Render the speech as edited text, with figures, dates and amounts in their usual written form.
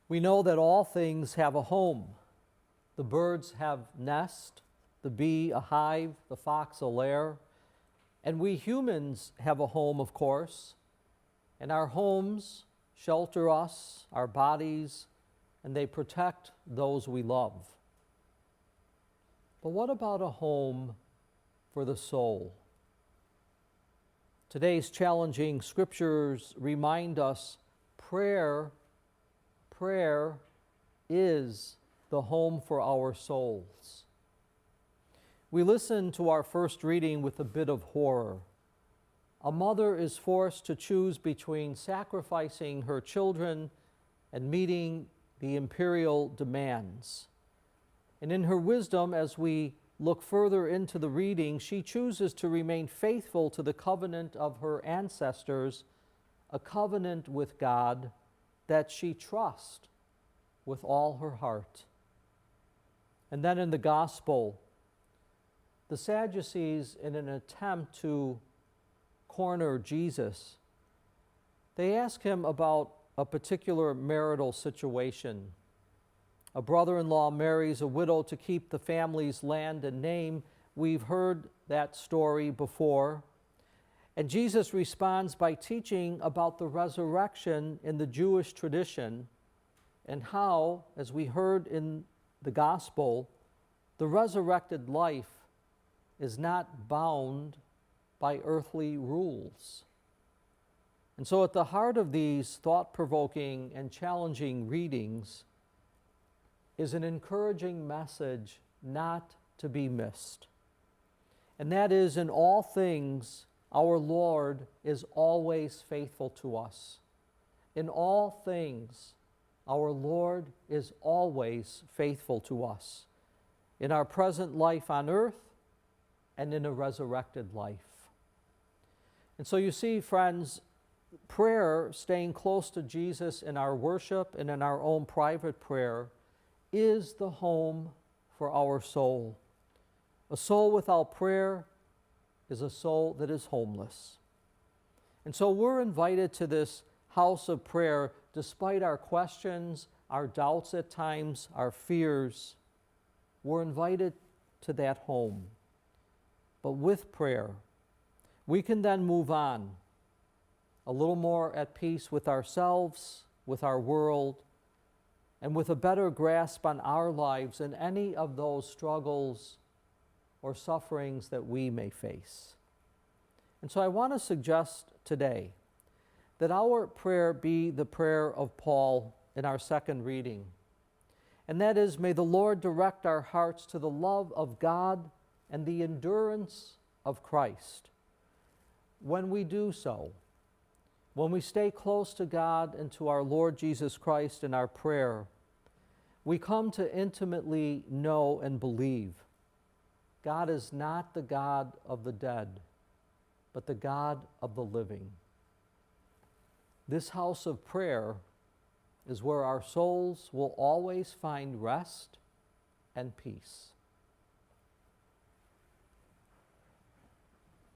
We know that all things have a home. The birds have nest, the bee a hive, the fox a lair, and we humans have a home, of course, and our homes shelter us, our bodies, and they protect those we love. But what about a home for the soul? Today's challenging scriptures remind us prayer is the home for our souls. We listen to our first reading with a bit of horror. A mother is forced to choose between sacrificing her children and meeting the imperial demands. And in her wisdom, as we look further into the reading, she chooses to remain faithful to the covenant of her ancestors, a covenant with God that she trusts with all her heart. And then in the gospel, the Sadducees, in an attempt to corner Jesus, they ask him about a particular marital situation. A brother-in-law marries a widow to keep the family's land and name. We've heard that story before. And Jesus responds by teaching about the resurrection in the Jewish tradition and how, as we heard in the gospel, the resurrected life is not bound by earthly rules. And so at the heart of these thought-provoking and challenging readings is an encouraging message not to be missed. And that is, in all things, our Lord is always faithful to us. In all things, our Lord is always faithful to us, in our present life on earth and in a resurrected life. And so you see, friends, prayer, staying close to Jesus in our worship and in our own private prayer, is the home for our soul. A soul without prayer is a soul that is homeless. And so we're invited to this house of prayer despite our questions, our doubts at times, our fears. We're invited to that home. But with prayer, we can then move on, a little more at peace with ourselves, with our world, and with a better grasp on our lives and any of those struggles or sufferings that we may face. And so I want to suggest today that our prayer be the prayer of Paul in our second reading. And that is, may the Lord direct our hearts to the love of God and the endurance of Christ. When we do so, when we stay close to God and to our Lord Jesus Christ in our prayer, we come to intimately know and believe God is not the God of the dead, but the God of the living. This house of prayer is where our souls will always find rest and peace.